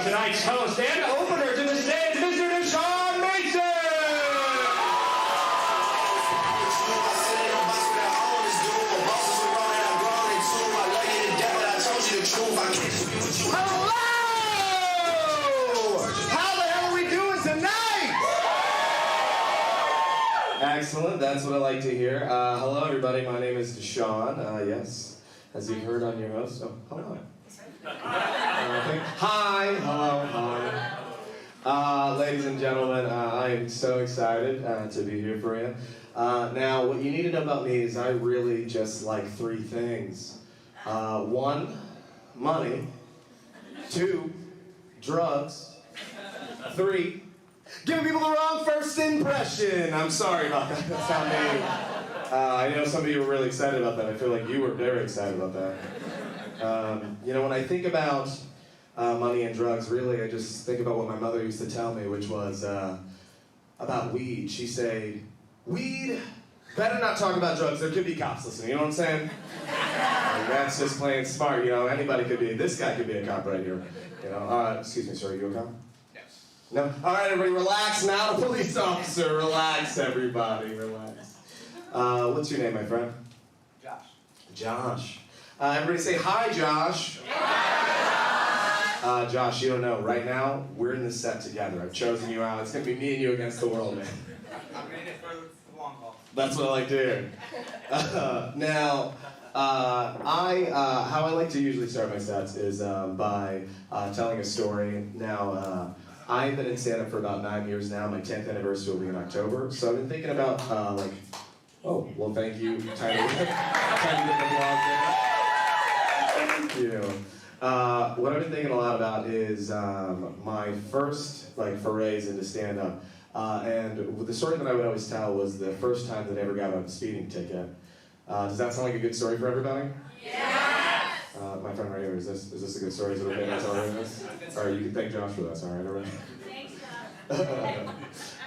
tonight's host and opener to the stage, Mr. Deshawn Mason! Hello! How the hell are we doing tonight? Excellent, that's what I like to hear. Hello everybody, my name is Deshawn. Yes, as you heard on your host. Oh, hello. Hi, hello, hi. Ladies and gentlemen, I am so excited to be here for you. Now, what you need to know about me is I really just like three things. One, money. Two, drugs. Three, giving people the wrong first impression. I'm sorry about that, that's not me. I know some of you were really excited about that. I feel like you were very excited about that. You know, when I think about money and drugs, really I just think about what my mother used to tell me, which was about weed. She'd say, weed, better not talk about drugs, there could be cops listening, you know what I'm saying? Like, that's just plain smart, you know, anybody could be, this guy could be a cop right here. You know, excuse me, sir, are you a cop? Yes. No? Alright everybody, relax, not a police officer, relax everybody, relax. What's your name, my friend? Josh. Josh. Everybody say hi, Josh. Hi, Josh, you don't know. Right now, we're in this set together. I've chosen you out. It's going to be me and you against the world, man. I'm in it for the long haul. That's what I like to hear. Now, how I like to usually start my sets is by telling a story. Now, I've been in stand-up for about 9 years now. My 10th anniversary will be in October. So I've been thinking about, oh, well, thank you. Tiny applause there. Thank you. What I've been thinking a lot about is my first forays into stand-up. And the story that I would always tell was the first time that I ever got a speeding ticket. Does that sound like a good story for everybody? Yes! My friend right here, is this a good story? Is it okay to tell her this? Or you can thank Josh for this, all right, everybody? Thanks,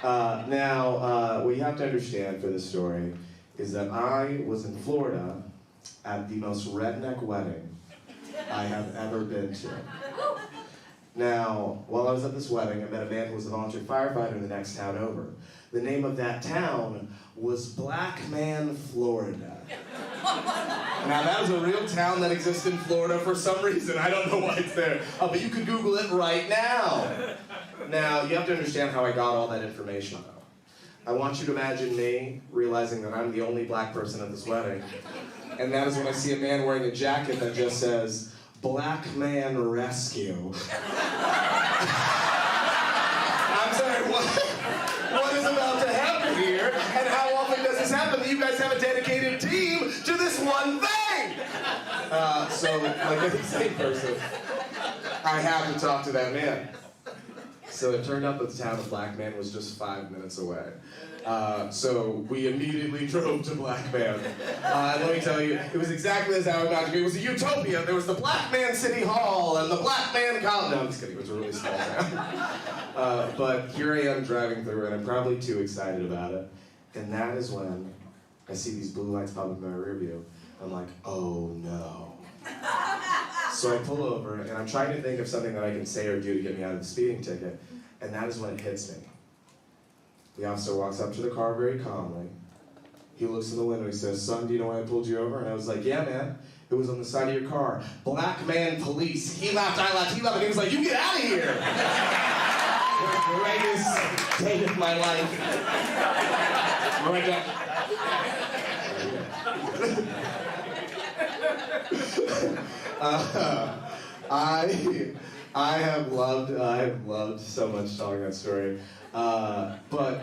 Josh. Now, what you have to understand for this story is that I was in Florida at the most redneck wedding I have ever been to. Now, while I was at this wedding, I met a man who was a volunteer firefighter in the next town over. The name of that town was Black Man, Florida. Now, that is a real town that exists in Florida for some reason. I don't know why it's there. But you can Google it right now. Now, you have to understand how I got all that information, though. I want you to imagine me realizing that I'm the only black person at this wedding. And that is when I see a man wearing a jacket that just says, Black Man Rescue. I'm sorry, what is about to happen here? And how often does this happen that you guys have a dedicated team to this one thing? So, like any sane person, I have to talk to that man. So it turned out that the town of Black Man was just 5 minutes away. So we immediately drove to Black Man. And let me tell you, it was exactly as I imagined. It was a utopia. There was the Black Man City Hall and the Black Man College. No, I'm just kidding. It was a really small town. But here I am driving through, and I'm probably too excited about it. And that is when I see these blue lights pop up in my rear view. I'm like, oh no. So I pull over, and I'm trying to think of something that I can say or do to get me out of the speeding ticket, and that is when it hits me. The officer walks up to the car very calmly. He looks in the window, he says, son, do you know why I pulled you over? And I was like, yeah, man, it was on the side of your car. Black Man Police. He laughed, I laughed, he laughed, and he was like, you get out of here! The greatest day of my life. All right, Jack. I have loved so much telling that story. But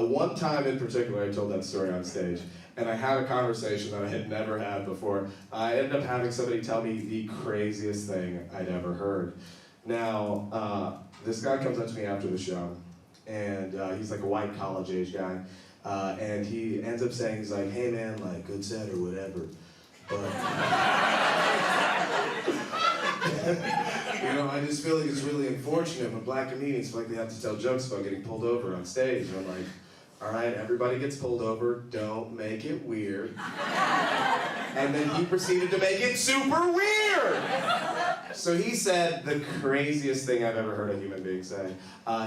one time in particular, I told that story on stage, and I had a conversation that I had never had before. I ended up having somebody tell me the craziest thing I'd ever heard. Now, this guy comes up to me after the show, and he's like a white college-age guy, and he ends up saying, he's like, hey man, like, good set or whatever, but... You know, I just feel like it's really unfortunate when black comedians feel like they have to tell jokes about getting pulled over on stage. And I'm like, all right, everybody gets pulled over, don't make it weird. And then he proceeded to make it super weird. So he said the craziest thing I've ever heard a human being say.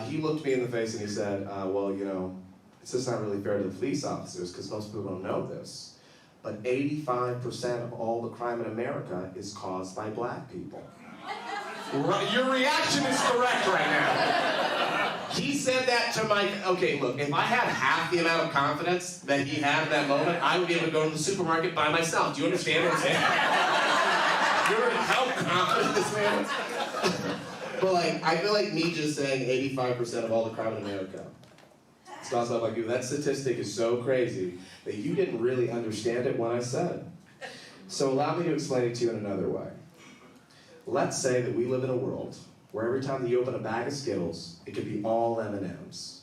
He looked me in the face and he said, well, you know, it's just not really fair to the police officers because most people don't know this. But 85% of all the crime in America is caused by black people. Right, your reaction is correct right now. He said that to my, okay, look, if I had half the amount of confidence that he had in that moment, I would be able to go to the supermarket by myself. Do you understand what I'm saying? You know how confident this man is? But like, I feel like me just saying 85% of all the crime in America is caused by black people, that statistic is so crazy that you didn't really understand it when I said it. So allow me to explain it to you in another way. Let's say that we live in a world where every time that you open a bag of Skittles, it could be all M&Ms.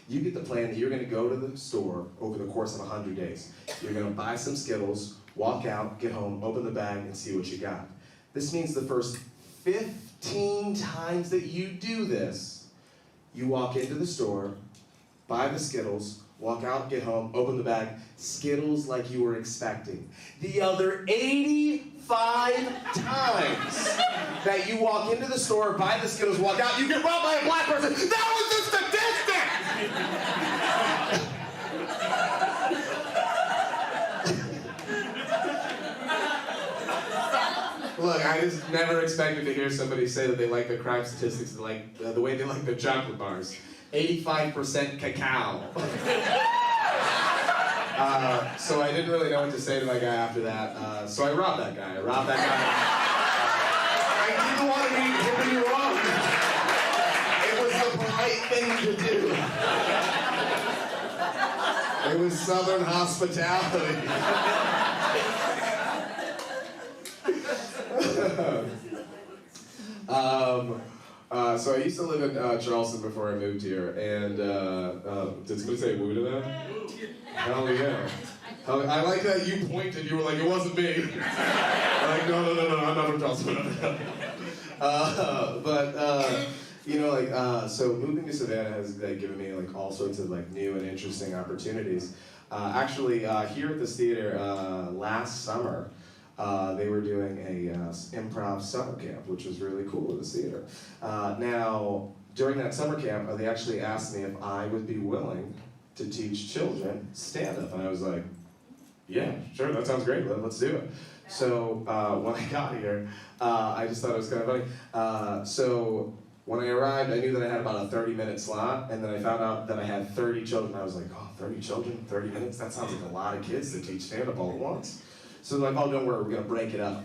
You get the plan that you're going to go to the store over the course of 100 days. You're going to buy some Skittles, walk out, get home, open the bag, and see what you got. This means the first 15 times that you do this, you walk into the store, buy the Skittles, walk out, get home, open the bag, Skittles like you were expecting. The other 85 times that you walk into the store, buy the Skittles, walk out, you get robbed by a black person. That was the statistic! Look, I just never expected to hear somebody say that they like the crime statistics like the way they like their chocolate bars. 85% cacao. So I didn't really know what to say to my guy after that. So I robbed that guy. I didn't want to be him you wrong. It was the polite thing to do. It was Southern hospitality. So I used to live in Charleston before I moved here, and did somebody say woo to that? Hell yeah. I like that you pointed, you were like, it wasn't me. I'm like, no, I'm not from Charleston. You know, like, so moving to Savannah has given me like all sorts of like new and interesting opportunities. Actually, here at this theater last summer, they were doing a improv summer camp, which was really cool at this theater. Now, during that summer camp, they actually asked me if I would be willing to teach children stand-up, and I was like, yeah, sure, that sounds great, let's do it. So when I got here, I just thought it was kind of funny. So when I arrived, I knew that I had about a 30-minute slot, and then I found out that I had 30 children. I was like, oh, 30 children, 30 minutes? That sounds like a lot of kids to teach stand-up all at once. So they're like, oh, don't worry, we're gonna break it up.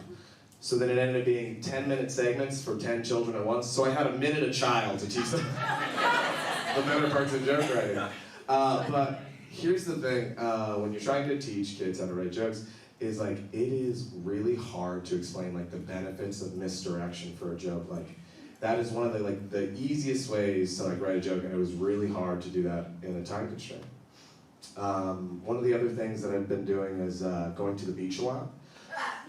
So then it ended up being 10-minute segments for 10 children at once. So I had a minute a child to teach them the better parts of joke writing. But here's the thing, when you're trying to teach kids how to write jokes, is like, it is really hard to explain like the benefits of misdirection for a joke. Like, that is one of the easiest ways to like write a joke, and it was really hard to do that in a time constraint. One of the other things that I've been doing is going to the beach a lot.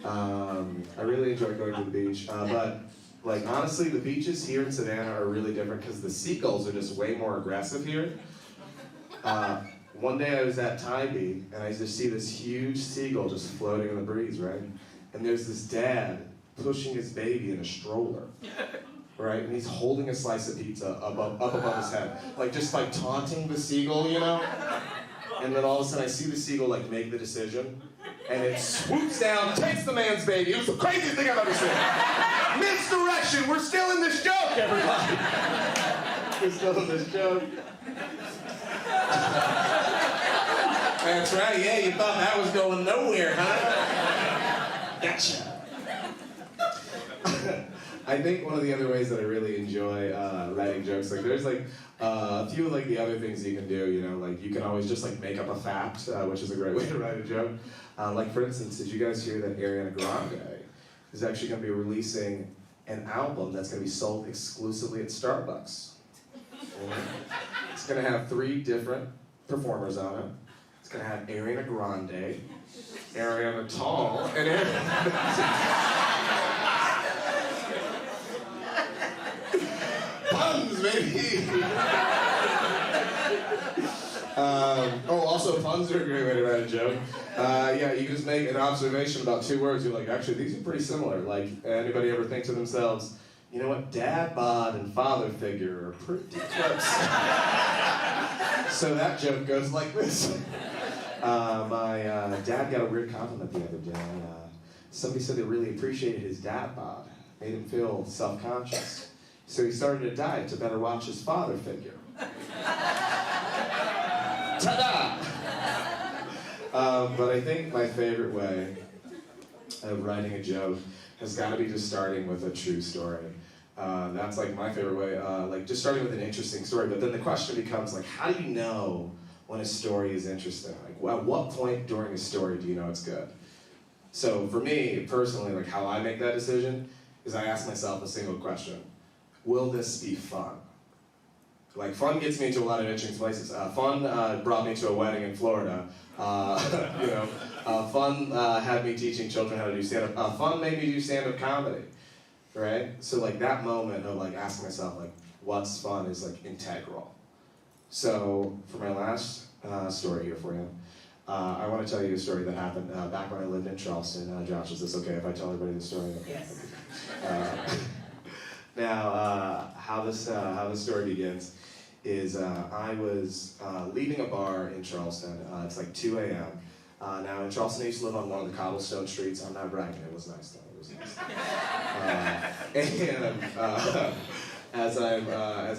I really enjoy going to the beach, but like honestly, the beaches here in Savannah are really different because the seagulls are just way more aggressive here. One day I was at Tybee, and I just see this huge seagull just floating in the breeze, right? And there's this dad pushing his baby in a stroller, right? And he's holding a slice of pizza up above his head, like just like taunting the seagull, you know? And then all of a sudden I see the seagull like make the decision, and it swoops down, takes the man's baby. It was the craziest thing I've ever seen. Misdirection, we're still in this joke, everybody. We're still in this joke. That's right, yeah, you thought that was going nowhere, huh? Gotcha. I think one of the other ways that I really enjoy writing jokes, like there's like a few of like the other things you can do, you know, like you can always just like make up a fact, which is a great way to write a joke. Like for instance, did you guys hear that Ariana Grande is actually going to be releasing an album that's going to be sold exclusively at Starbucks? It's going to have 3 different performers on it. It's going to have Ariana Grande, Ariana Tall, and Ariana... Puns, baby! Also puns are a great way to write a joke. Yeah, you just make an observation about 2 words. You're like, actually, these are pretty similar. Like, anybody ever think to themselves, you know what, dad bod and father figure are pretty close. So that joke goes like this. My dad got a weird compliment the other day. Somebody said they really appreciated his dad bod. Made him feel self-conscious. So he started a diet to better watch his father figure. Ta-da! But I think my favorite way of writing a joke has got to be just starting with a true story. That's like my favorite way, like just starting with an interesting story. But then the question becomes like, how do you know when a story is interesting? Like, at what point during a story do you know it's good? So for me, personally, like how I make that decision is I ask myself a single question. Will this be fun? Like, fun gets me into a lot of interesting places. Fun brought me to a wedding in Florida. Fun had me teaching children how to do stand-up. Fun made me do stand-up comedy, right? So like that moment of like asking myself like, what's fun is like integral. So for my last story here for you, I want to tell you a story that happened back when I lived in Charleston. Josh, is this okay if I tell everybody the story? Yes. Now, how this story begins is I was leaving a bar in Charleston. It's like 2 a.m. Now in Charleston, I used to live on one of the cobblestone streets. I'm not bragging. It was nice though. It was nice. As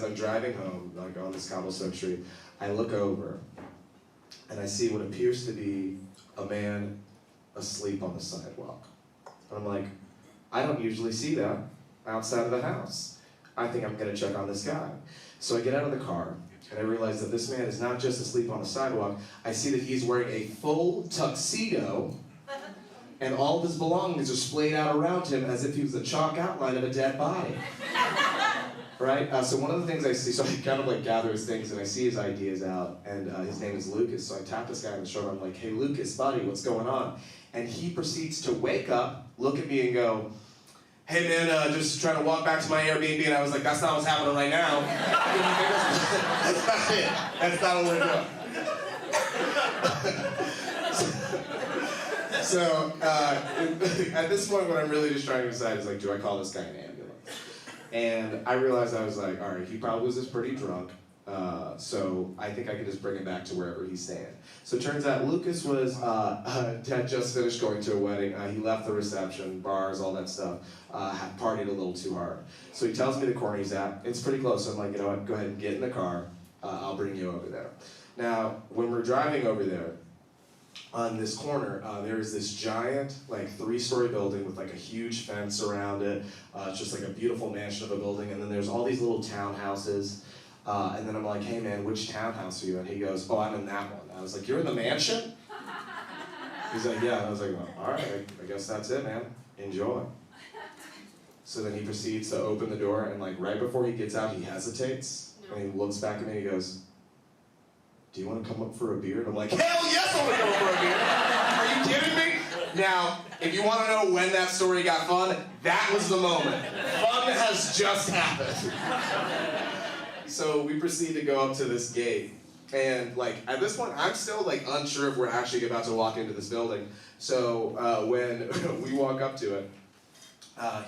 I'm driving home, like on this cobblestone street, I look over and I see what appears to be a man asleep on the sidewalk. And I'm like, I don't usually see that outside of the house. I think I'm gonna check on this guy. So I get out of the car, and I realize that this man is not just asleep on the sidewalk. I see that he's wearing a full tuxedo, and all of his belongings are splayed out around him as if he was the chalk outline of a dead body. Right? So one of the things I see, so I kind of like gather his things, and I see his ideas out, and his name is Lucas. So I tap this guy on the shoulder. I'm like, hey, Lucas, buddy, what's going on? And he proceeds to wake up, look at me, and go, hey man, just trying to walk back to my Airbnb, and I was like, that's not what's happening right now. That's not it. That's not what we're doing. So, at this point, what I'm really just trying to decide is like, do I call this guy an ambulance? And I realized I was like, all right, he probably was just pretty drunk, so I think I could just bring him back to wherever he's staying. So it turns out Lucas had just finished going to a wedding. He left the reception, bars, all that stuff, had partied a little too hard. So he tells me the corner he's at. It's pretty close, so I'm like, you know what, go ahead and get in the car. I'll bring you over there. Now, when we're driving over there, on this corner, there is this giant, like 3-story building with like a huge fence around it. It's just like a beautiful mansion of a building, and then there's all these little townhouses. And then I'm like, hey man, which townhouse are you in? He goes, oh, I'm in that one. I was like, you're in the mansion? He's like, yeah. And I was like, well, all right, I guess that's it, man. Enjoy. So then he proceeds to open the door, and like right before he gets out, he hesitates, and he looks back at me and he goes, do you want to come up for a beer? And I'm like, hell yes, I want to come up for a beer. Are you kidding me? Now, if you want to know when that story got fun, that was the moment. Fun has just happened. So we proceed to go up to this gate, and like at this point, I'm still like unsure if we're actually about to walk into this building. So when we walk up to it,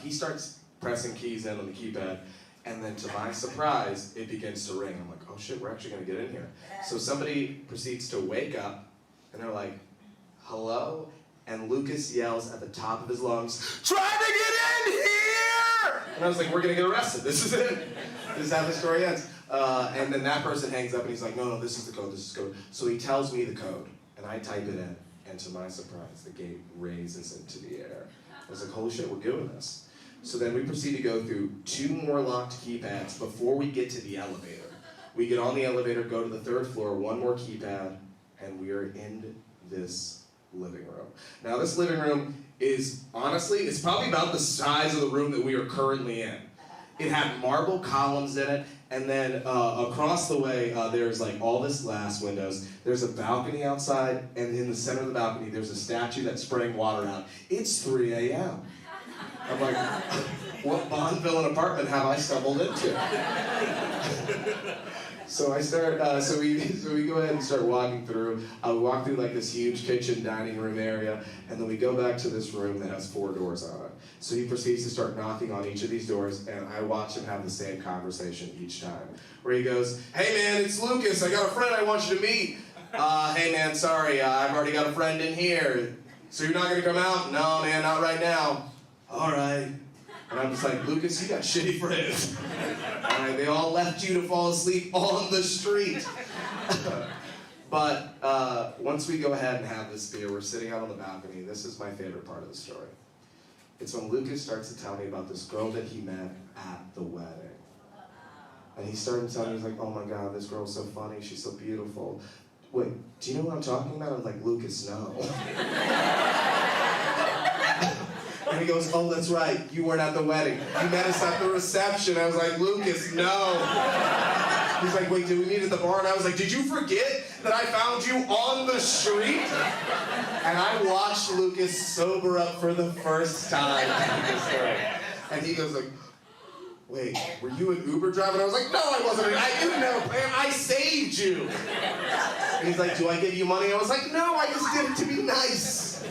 he starts pressing keys in on the keypad, and then to my surprise, it begins to ring. I'm like, oh shit, we're actually gonna get in here. So somebody proceeds to wake up, and they're like, hello? And Lucas yells at the top of his lungs, try to get in here! And I was like, we're gonna get arrested. This is it. This is how the story ends. And then that person hangs up and he's like, no, this is the code, this is the code. So he tells me the code, and I type it in, and to my surprise, the gate raises into the air. I was like, holy shit, we're doing this. So then we proceed to go through 2 more locked keypads before we get to the elevator. We get on the elevator, go to the 3rd floor, 1 more keypad, and we are in this living room. Now this living room is, honestly, it's probably about the size of the room that we are currently in. It had marble columns in it, and then across the way, there's like all this glass windows. There's a balcony outside, and in the center of the balcony, there's a statue that's spraying water out. It's 3 a.m. I'm like, what Bond villain apartment have I stumbled into? So I start, so we go ahead and start walking through. We walk through like this huge kitchen dining room area, and then we go back to this room that has 4 doors on it. So he proceeds to start knocking on each of these doors, and I watch him have the same conversation each time. Where he goes, "Hey man, it's Lucas, I got a friend I want you to meet." "Hey man, sorry, I've already got a friend in here. So you're not gonna come out?" "No man, not right now." "All right." And I'm just like, "Lucas, you got shitty friends." All right, they all left you to fall asleep on the street. But once we go ahead and have this beer, we're sitting out on the balcony. This is my favorite part of the story. It's when Lucas starts to tell me about this girl that he met at the wedding. And he started telling me, he's like, "Oh my God, this girl's so funny, she's so beautiful." "Wait, do you know what I'm talking about?" I was like, "Lucas, no." And he goes, "Oh, that's right, you weren't at the wedding. You met us at the reception." I was like, "Lucas, no." He's like, "Wait, did we meet at the bar?" And I was like, "Did you forget that I found you on the street?" And I watched Lucas sober up for the first time. And he goes like, "Wait, were you an Uber driver?" And I was like, "No, I wasn't. I didn't have a plan. I saved you." And he's like, "Do I give you money?" I was like, "No, I just did it to be nice."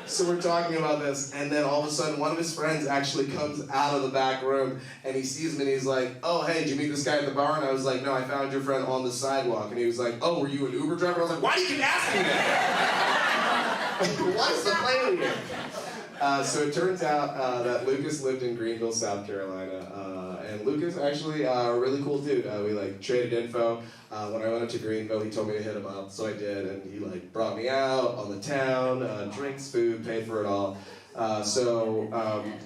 So we're talking about this, and then all of a sudden one of his friends actually comes out of the back room, and he sees me, and he's like, "Oh, hey, did you meet this guy at the bar?" And I was like, "No, I found your friend on the sidewalk." And he was like, "Oh, were you an Uber driver?" I was like, "Why do you keep asking me that?" What's the plan here? So it turns out that Lucas lived in Greenville, South Carolina, and Lucas actually a really cool dude. We like traded info. When I went up to Greenville, he told me to hit him up, so I did, and he like brought me out on the town, drinks, food, paid for it all.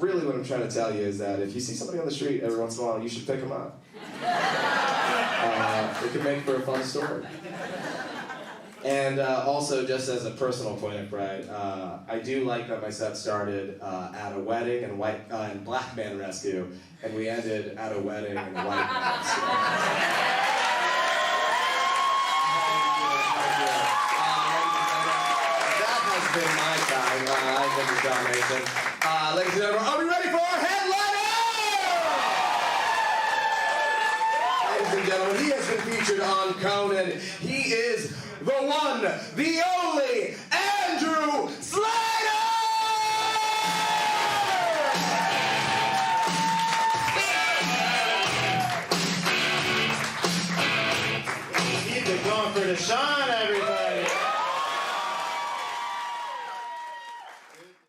Really what I'm trying to tell you is that if you see somebody on the street every once in a while, you should pick them up. It can make for a fun story. And also, just as a personal point of pride, I do like that my set started at a wedding and black man rescue, and we ended at a wedding and white man rescue. That has been my time. I've been Deshawn Mason. Ladies and gentlemen, are we ready for our headliner? Ladies and gentlemen, he has been featured on Conan. He is the one, the only, Andrew Sleighter! Keep it going for Deshawn.